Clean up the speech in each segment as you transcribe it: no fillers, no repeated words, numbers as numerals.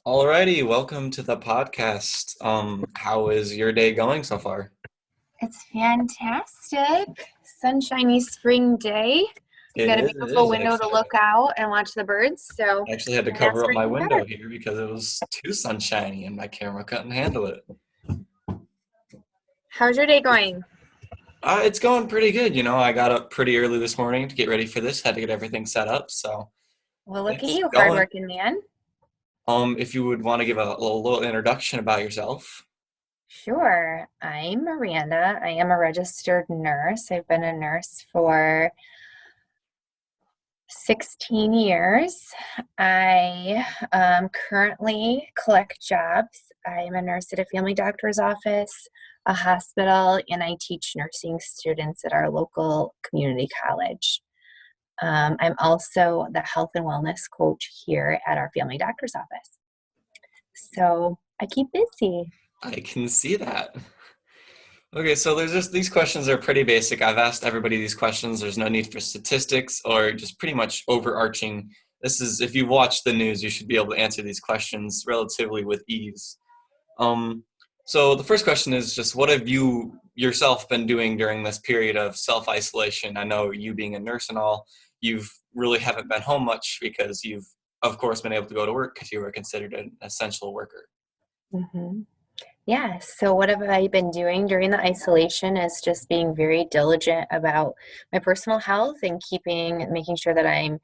Alrighty, welcome to the podcast. How is your day going so far? It's fantastic. Sunshiny spring day. It Got a is. It beautiful is window to actually. look out and watch the birds. So I actually had to couldn't ask cover up for my anything window better. here because it was too sunshiny and my camera couldn't handle it. How's your day going? It's going pretty good. I got up pretty early this morning to get ready for this. Had to get everything set up, so Well, look at it's you, going. hardworking man. If you would want to give a little introduction about yourself. Sure. I'm Miranda. I am a registered nurse. I've been a nurse for 16 years. I currently collect jobs. I'm a nurse at a family doctor's office, a hospital, and I teach nursing students at our local community college. I'm also the health and wellness coach here at our family doctor's office. So I keep busy. I can see that. Okay, so there's just these questions are pretty basic. I've asked everybody these questions. There's no need for statistics or just pretty much overarching. This is if you've watched the news, you should be able to answer these questions relatively with ease. Um, so the first question is just what have you yourself been doing during this period of self-isolation? I know you being a nurse and all, you've really haven't been home much because you've of course been able to go to work because you were considered an essential worker. hmm Yeah, so what have I been doing during the isolation is just being very diligent about my personal health and making sure that I'm,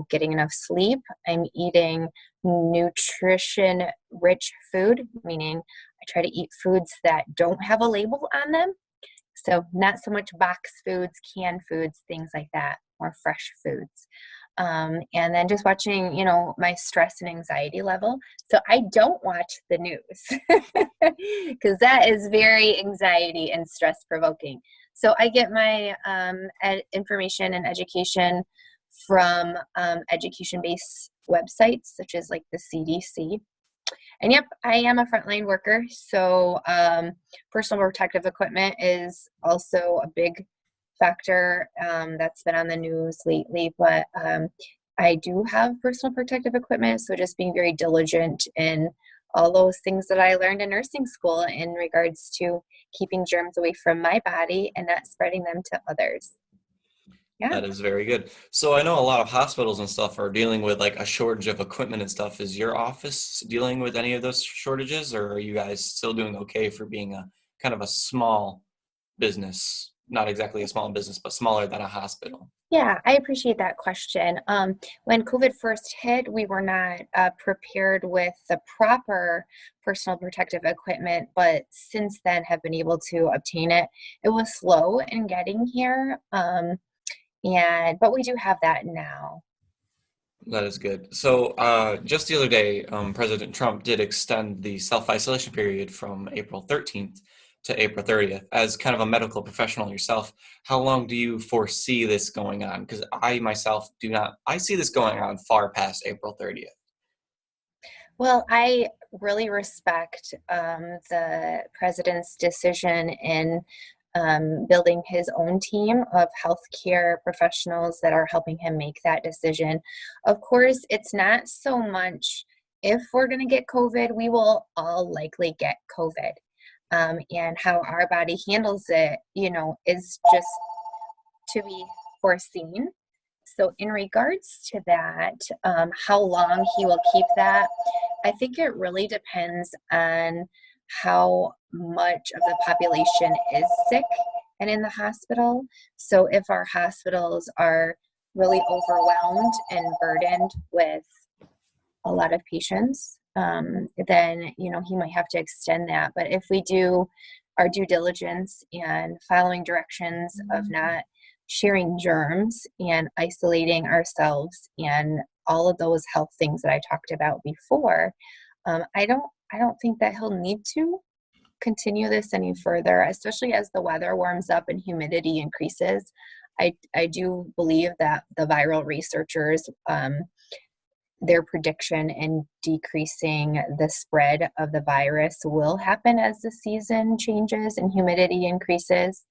getting enough sleep. I'm eating nutrition rich food, meaning I try to eat foods that don't have a label on them. So not so much box foods, canned foods, things like that, more fresh foods. And then just watching, my stress and anxiety level. So I don't watch the news because that is very anxiety and stress provoking. So I get my information and education from education-based websites such as like the CDC. And yep, I am a frontline worker. So personal protective equipment is also a big factor that's been on the news lately. But I do have personal protective equipment. So just being very diligent in all those things that I learned in nursing school in regards to keeping germs away from my body and not spreading them to others. Yeah. That is very good. So I know a lot of hospitals and stuff are dealing with like a shortage of equipment and stuff. Is your office dealing with any of those shortages, or are you guys still doing okay for being a kind of a small business? Not exactly a small business, but smaller than a hospital. Yeah, I appreciate that question. When COVID first hit, we were not prepared with the proper personal protective equipment, but since then have been able to obtain it. It was slow in getting here, but we do have that now. That is good. So just the other day, President Trump did extend the self-isolation period from April 13th to April 30th. As kind of a medical professional yourself, how long do you foresee this going on? Because I myself do not, I see this going on far past April 30th. Well, I really respect the president's decision in building his own team of healthcare professionals that are helping him make that decision. Of course, it's not so much if we're going to get COVID, we will all likely get COVID. And how our body handles it, is just to be foreseen. So, in regards to that, how long he will keep that, I think it really depends on how much of the population is sick and in the hospital. So, if our hospitals are really overwhelmed and burdened with a lot of patients, then he might have to extend that. But if we do our due diligence and following directions of not sharing germs and isolating ourselves and all of those health things that I talked about before, I don't think that he'll need to continue this any further, especially as the weather warms up and humidity increases. I do believe that the viral researchers, their prediction in decreasing the spread of the virus will happen as the season changes and humidity increases.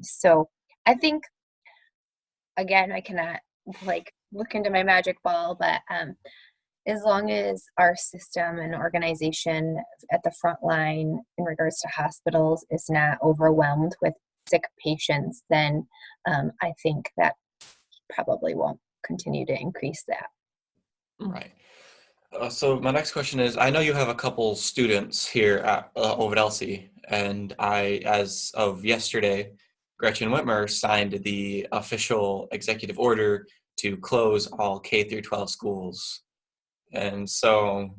So I think, again, I cannot like look into my magic ball, but as long as our system and organization at the front line in regards to hospitals is not overwhelmed with sick patients, then I think that probably won't continue to increase that. Right. So my next question is, I know you have a couple students here at over at Elsie, and as of yesterday, Gretchen Whitmer signed the official executive order to close all K through 12 schools. And so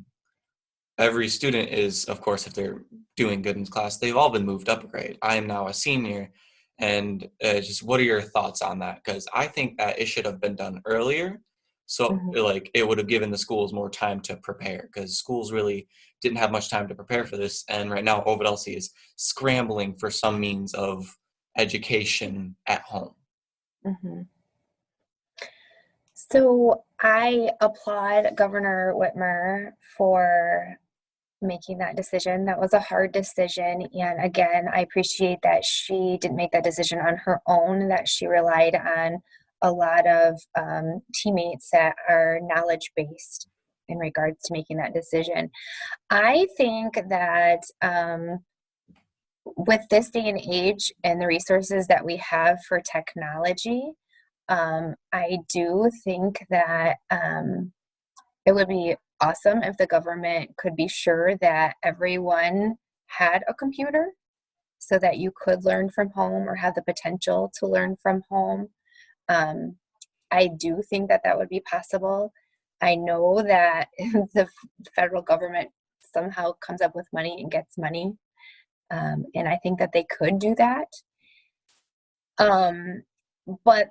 every student is, of course, if they're doing good in class, they've all been moved up a grade. I am now a senior, and just what are your thoughts on that? Because I think that it should have been done earlier, so Mhm. like it would have given the schools more time to prepare. Because schools really didn't have much time to prepare for this, and right now, Ovid Elsie is scrambling for some means of education at home. Mhm. So I applaud Governor Whitmer for making that decision. That was a hard decision. And again, I appreciate that she didn't make that decision on her own, that she relied on a lot of teammates that are knowledge based in regards to making that decision. I think that with this day and age and the resources that we have for technology, I do think that it would be awesome if the government could be sure that everyone had a computer so that you could learn from home or have the potential to learn from home. Um, I do think that that would be possible. I know that the federal government somehow comes up with money and gets money, and I think that they could do that. Um, but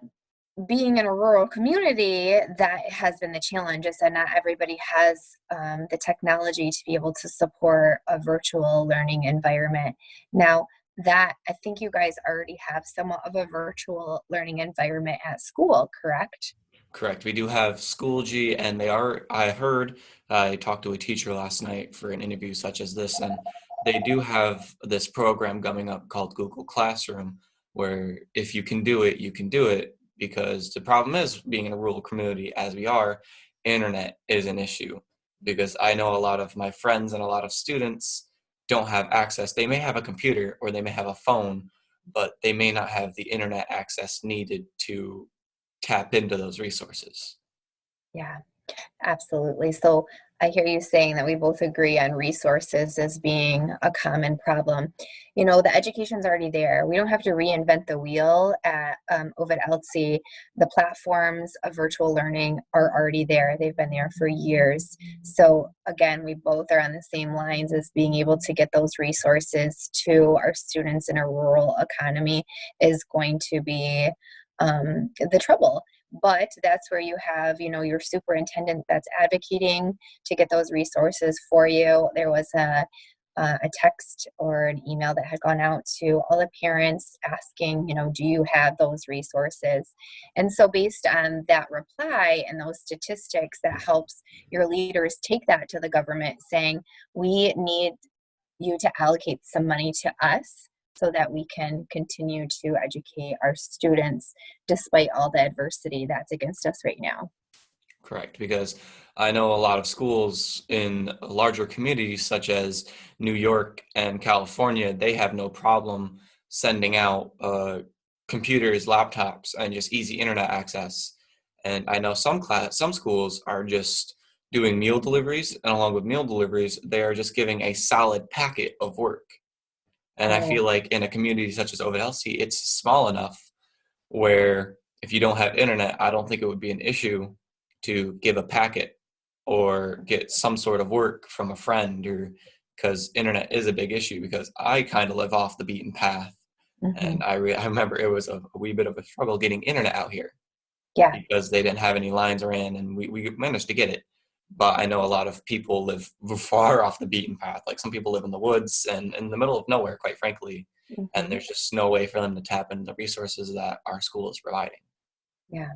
being in a rural community, that has been the challenge, is that not everybody has the technology to be able to support a virtual learning environment. Now, that I think you guys already have somewhat of a virtual learning environment at school, correct? Correct. We do have Schoology, and they are, I heard, I talked to a teacher last night for an interview such as this, and they do have this program coming up called Google Classroom, where if you can do it, you can do it, because the problem is being in a rural community as we are, internet is an issue. Because I know a lot of my friends and a lot of students don't have access. They may have a computer or they may have a phone, but they may not have the internet access needed to tap into those resources. Yeah. Absolutely. So I hear you saying that we both agree on resources as being a common problem. You know, the education's already there. We don't have to reinvent the wheel at Ovid Elsie. The platforms of virtual learning are already there. They've been there for years. So again, we both are on the same lines as being able to get those resources to our students in a rural economy is going to be the trouble. But that's where you have, you know, your superintendent that's advocating to get those resources for you. There was a text or an email that had gone out to all the parents asking, you know, do you have those resources? And so based on that reply and those statistics, that helps your leaders take that to the government saying, we need you to allocate some money to us so that we can continue to educate our students despite all the adversity that's against us right now. Correct, because I know a lot of schools in larger communities such as New York and California, they have no problem sending out computers, laptops, and just easy internet access. And I know some schools are just doing meal deliveries, and along with meal deliveries, they are just giving a solid packet of work. And I Oh, feel like in a community such as Ovid Elsie, it's small enough where if you don't have internet, I don't think it would be an issue to give a packet or get some sort of work from a friend, or because internet is a big issue because I kind of live off the beaten path. hmm. And I remember it was a wee bit of a struggle getting internet out here Yeah. because they didn't have any lines ran, and we managed to get it. But I know a lot of people live far off the beaten path. Like some people live in the woods and in the middle of nowhere, quite frankly. And Hmm. there's just no way for them to tap into the resources that our school is providing. Yeah.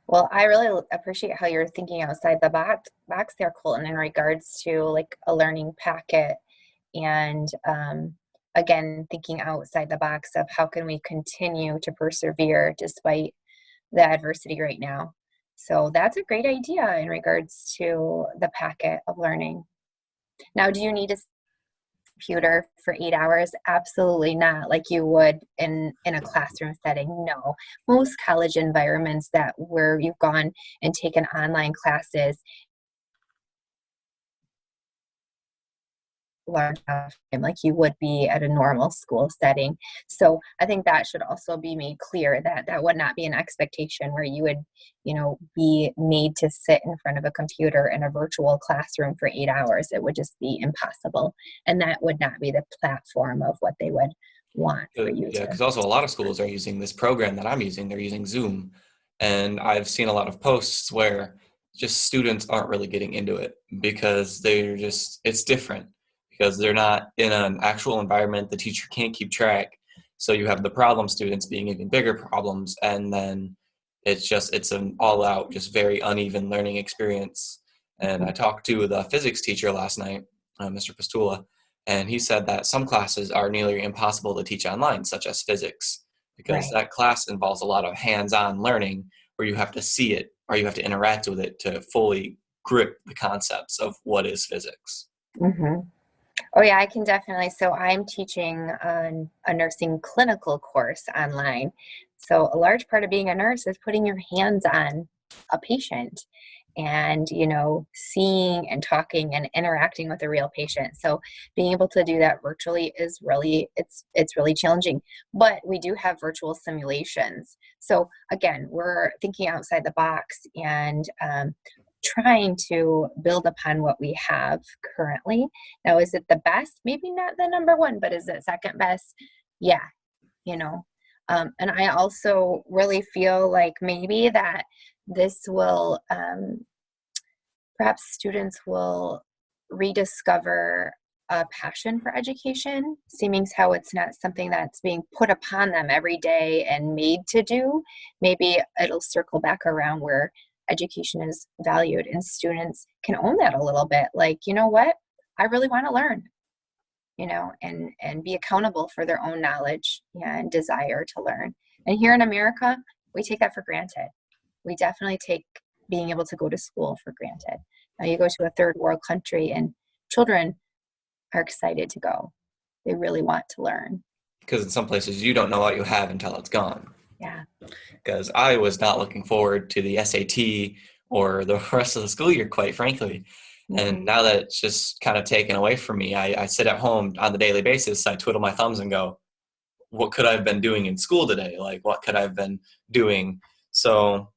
Well, I really appreciate how you're thinking outside the box there, Colton, in regards to like a learning packet and again, thinking outside the box of how can we continue to persevere despite the adversity right now. So that's a great idea in regards to the packet of learning. Now, do you need a computer for 8 hours? Absolutely not, like you would in a classroom setting. No, most college environments that where you've gone and taken online classes large enough time like you would be at a normal school setting. So I think that should also be made clear that that would not be an expectation where you would, be made to sit in front of a computer in a virtual classroom for 8 hours. It would just be impossible. And that would not be the platform of what they would want for you Yeah, to. because also a lot of schools are using this program that I'm using. They're using Zoom. And I've seen a lot of posts where just students aren't really getting into it because it's different because they're not in an actual environment. The teacher can't keep track. So you have the problem students being even bigger problems. And then it's an all out, just very uneven learning experience. And I talked to the physics teacher last night, Mr. Pastula, and he said that some classes are nearly impossible to teach online, such as physics, because Right. that class involves a lot of hands-on learning where you have to see it or you have to interact with it to fully grip the concepts of what is physics. hmm Oh yeah, I can definitely. So I'm teaching a nursing clinical course online. So a large part of being a nurse is putting your hands on a patient and, seeing and talking and interacting with a real patient. So being able to do that virtually is really, it's really challenging. But we do have virtual simulations. So again, we're thinking outside the box and trying to build upon what we have currently. Now, is it the best? Maybe not the number one, but is it second best? Yeah, you know. And I also really feel like maybe that this will, perhaps students will rediscover a passion for education, seeming how it's not something that's being put upon them every day and made to do. Maybe it'll circle back around where education is valued and students can own that a little bit. Like, you know what? I really want to learn, and be accountable for their own knowledge and desire to learn. And here in America, we take that for granted. We definitely take being able to go to school for granted. Now you go to a third world country and children are excited to go. They really want to learn. Because in some places you don't know what you have until it's gone. Yeah. Because I was not looking forward to the SAT or the rest of the school year, quite frankly. And hmm now that it's just kind of taken away from me, I sit at home on the daily basis. I twiddle my thumbs and go, what could I have been doing in school today? Like, what could I have been doing? So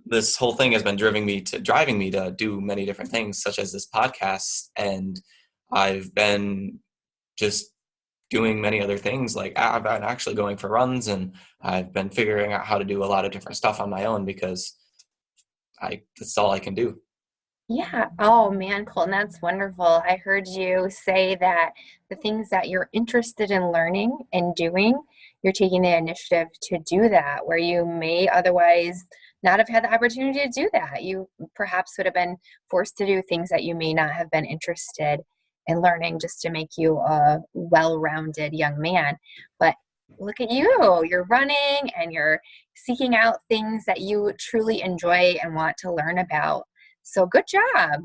this whole thing has been driving me to do many different things, such as this podcast. And I've been just doing many other things. Like I've been actually going for runs and I've been figuring out how to do a lot of different stuff on my own because that's all I can do. Yeah. Oh man, Colton, that's wonderful. I heard you say that the things that you're interested in learning and doing, you're taking the initiative to do that, where you may otherwise not have had the opportunity to do that. You perhaps would have been forced to do things that you may not have been interested in learning just to make you a well-rounded young man. But look at you, you're running and you're seeking out things that you truly enjoy and want to learn about. So good job.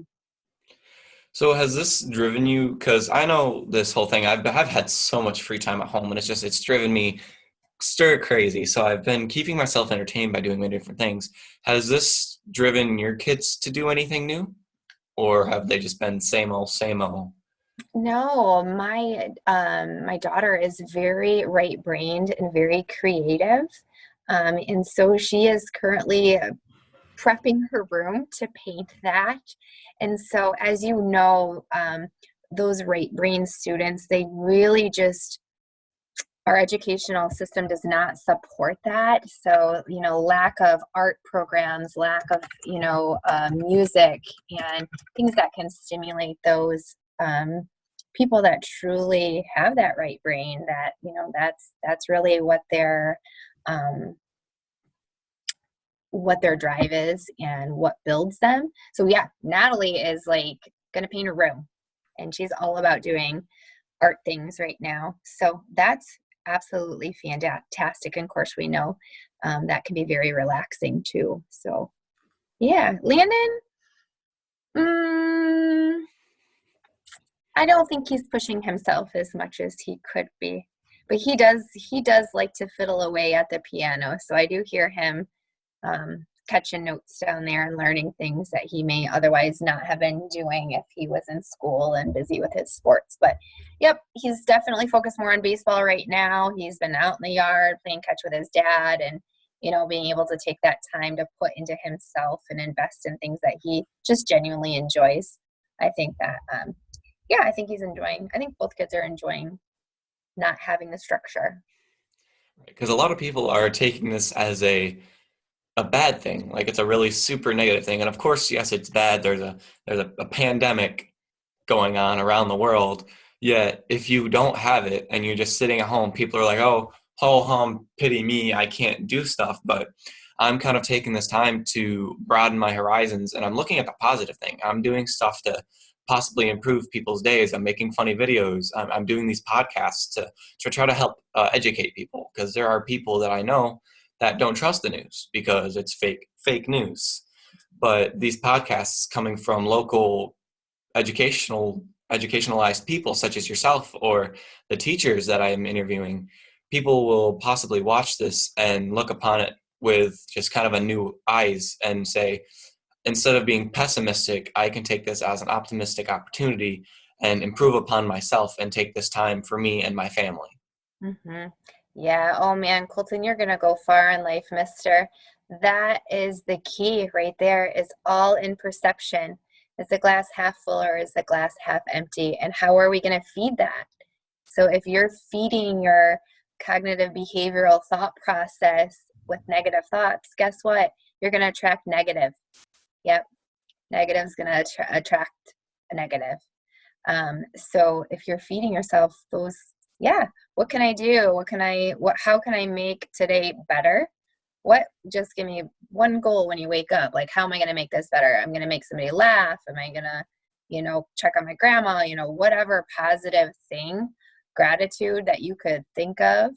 So has this driven you? Because I know this whole thing, I've had so much free time at home and it's driven me stir crazy. So I've been keeping myself entertained by doing many different things. Has this driven your kids to do anything new? Or have they just been same old, same old? No, my daughter is very right-brained and very creative. And so she is currently prepping her room to paint that. And so as you know, those right-brain students, they really just our educational system does not support that. So, lack of art programs, lack of, music and things that can stimulate those people that truly have that right brain, that, that's really um, what their drive is and what builds them. So yeah, Natalie is like going to paint a room and she's all about doing art things right now. So that's absolutely fantastic. And of course, we know that can be very relaxing too. So Yeah, Landon, mm, I don't think he's pushing himself as much as he could be. But he does like to fiddle away at the piano. So I do hear him catching notes down there and learning things that he may otherwise not have been doing if he was in school and busy with his sports. But yep, he's definitely focused more on baseball right now. He's been out in the yard playing catch with his dad and being able to take that time to put into himself and invest in things that he just genuinely enjoys. I think that yeah, I think he's enjoying. I think both kids are enjoying not having the structure. Because a lot of people are taking this as a bad thing, like it's a really super negative thing. And of course, yes, it's bad. There's a pandemic going on around the world. Yet if you don't have it and you're just sitting at home, people are like, oh, ho hum, pity me, I can't do stuff. But I'm kind of taking this time to broaden my horizons, and I'm looking at the positive thing. I'm doing stuff to possibly improve people's days. I'm making funny videos. I'm doing these podcasts to try to help educate people, because there are people that I know that don't trust the news because it's fake news. But these podcasts coming from local educationalized people such as yourself or the teachers that I am interviewing, people will possibly watch this and look upon it with just kind of a new eyes and say, instead of being pessimistic, I can take this as an optimistic opportunity and improve upon myself and take this time for me and my family. Hmm. Yeah. Oh man, Colton, you're gonna go far in life, mister. That is the key right there, is all in perception. Is the glass half full or is the glass half empty? And how are we gonna feed that? So if you're feeding your cognitive behavioral thought process with negative thoughts, guess what? You're gonna attract negative. Yep. Negative's gonna attract a negative. So if you're feeding yourself those, yeah, what can I do? How can I make today better? Just give me one goal when you wake up. Like, how am I going to make this better? I'm going to make somebody laugh. Am I going to, check on my grandma, whatever positive thing, gratitude that you could think of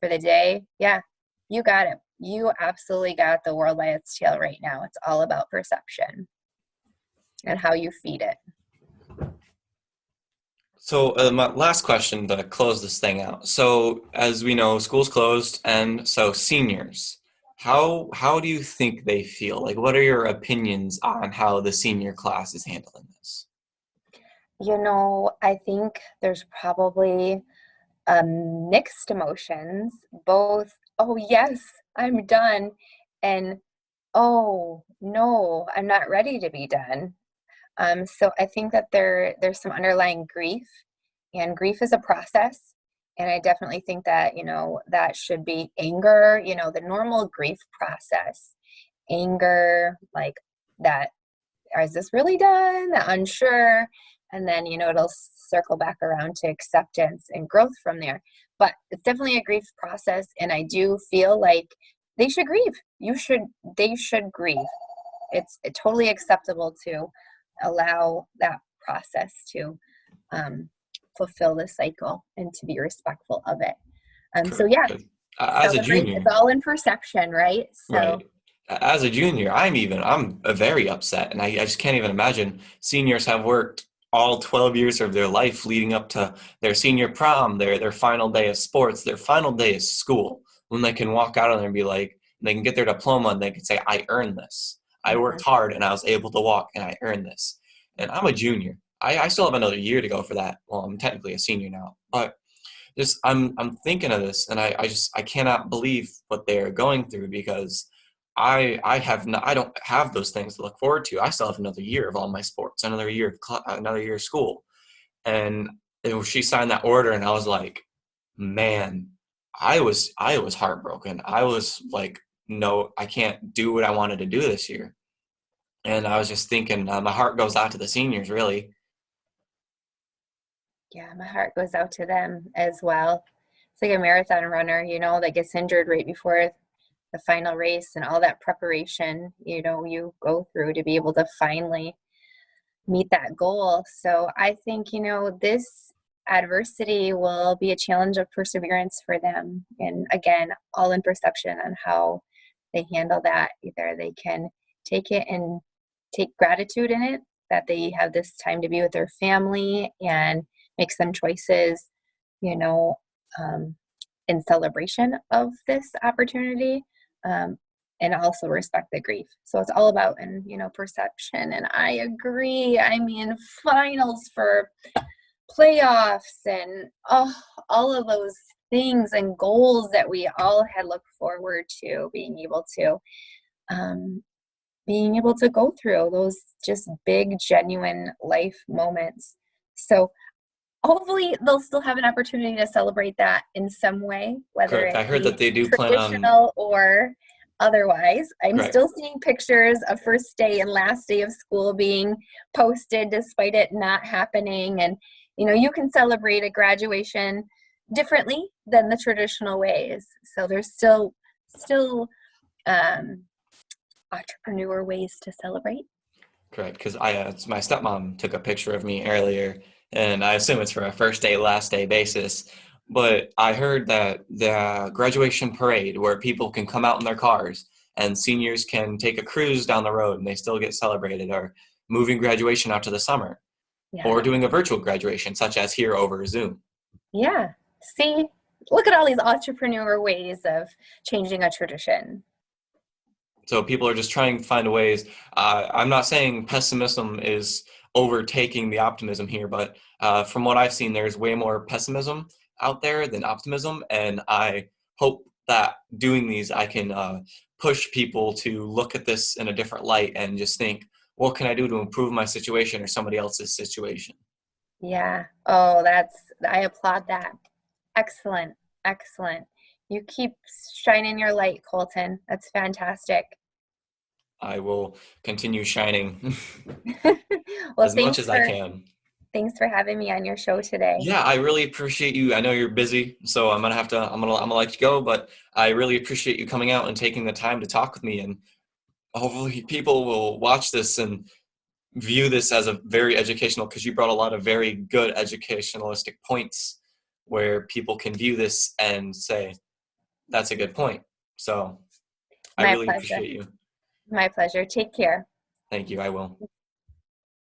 for the day. Yeah, you got it. You absolutely got the world by its tail right now. It's all about perception and how you feed it. So my last question to close this thing out. So as we know, school's closed, and so seniors, how do you think they feel? Like, what are your opinions on how the senior class is handling this? I think there's probably mixed emotions, both, oh, yes, I'm done, and oh, no, I'm not ready to be done. So I think that there's some underlying grief, and grief is a process. And I definitely think that, that should be anger, the normal grief process, anger, like that, is this really done? That unsure. And then, it'll circle back around to acceptance and growth from there. But it's definitely a grief process. And I do feel like they should grieve. They should grieve. It's totally acceptable to allow that process to fulfill the cycle and to be respectful of it. So Correct. yeah, 'Cause as a celebrate. It's junior, all in perception, right? So right? As a junior, I'm very upset, and I just can't even imagine. Seniors have worked all 12 years of their life leading up to their senior prom, their final day of sports, their final day of school, when they can walk out of there and be like, they can get their diploma and they can say, I earned this. I worked mhm. hard and I was able to walk and I earned this. And I'm a junior. I still have another year to go for that. Well, I'm technically a senior now, but just I'm thinking of this, and I cannot believe what they're going through, because I don't have those things to look forward to. I still have another year of all my sports, another year of another year of school. And she signed that order, and I was like, man, I was heartbroken. I was like, no, I can't do what I wanted to do this year. And I was just thinking, my heart goes out to the seniors, really. Yeah, my heart goes out to them as well. It's like a marathon runner, that gets injured right before the final race, and all that preparation, you go through to be able to finally meet that goal. So I think, this adversity will be a challenge of perseverance for them. And again, all in perception on how they handle that. Either they can take it and take gratitude in it that they have this time to be with their family and make some choices, you know, um, in celebration of this opportunity, and also respect the grief. So it's all about, and perception. And I agree. I mean, finals for playoffs and all of those things and goals that we all had looked forward to um, being able to go through those just big, genuine life moments. So hopefully they'll still have an opportunity to celebrate that in some way, whether Correct. it I heard be that they do plan on. traditional or otherwise. I'm Correct. still seeing pictures of first day and last day of school being posted despite it not happening. And, you can celebrate a graduation differently than the traditional ways. So there's still um, entrepreneur ways to celebrate. Correct. Because my stepmom took a picture of me earlier, and I assume it's for a first day, last day basis. But I heard that the graduation parade, where people can come out in their cars and seniors can take a cruise down the road and they still get celebrated, or moving graduation out to the summer, or Yeah. doing a virtual graduation, such as here over Zoom. Yeah. See, look at all these entrepreneur ways of changing a tradition. So people are just trying to find ways. I'm not saying pessimism is overtaking the optimism here, but from what I've seen, there's way more pessimism out there than optimism, and I hope that doing these, I can push people to look at this in a different light and just think, what can I do to improve my situation or somebody else's situation? Yeah. I applaud that. Excellent. Excellent. You keep shining your light, Colton. That's fantastic. I will continue shining Well, as much as I can. thanks for having me on your show today. Yeah, I really appreciate you. I know you're busy, so I'm gonna let you go, but I really appreciate you coming out and taking the time to talk with me, and hopefully people will watch this and view this as a very educational, because you brought a lot of very good educationalistic points where people can view this and say, that's a good point. So I My really pleasure. appreciate you. My pleasure. Take care. Thank you. I will.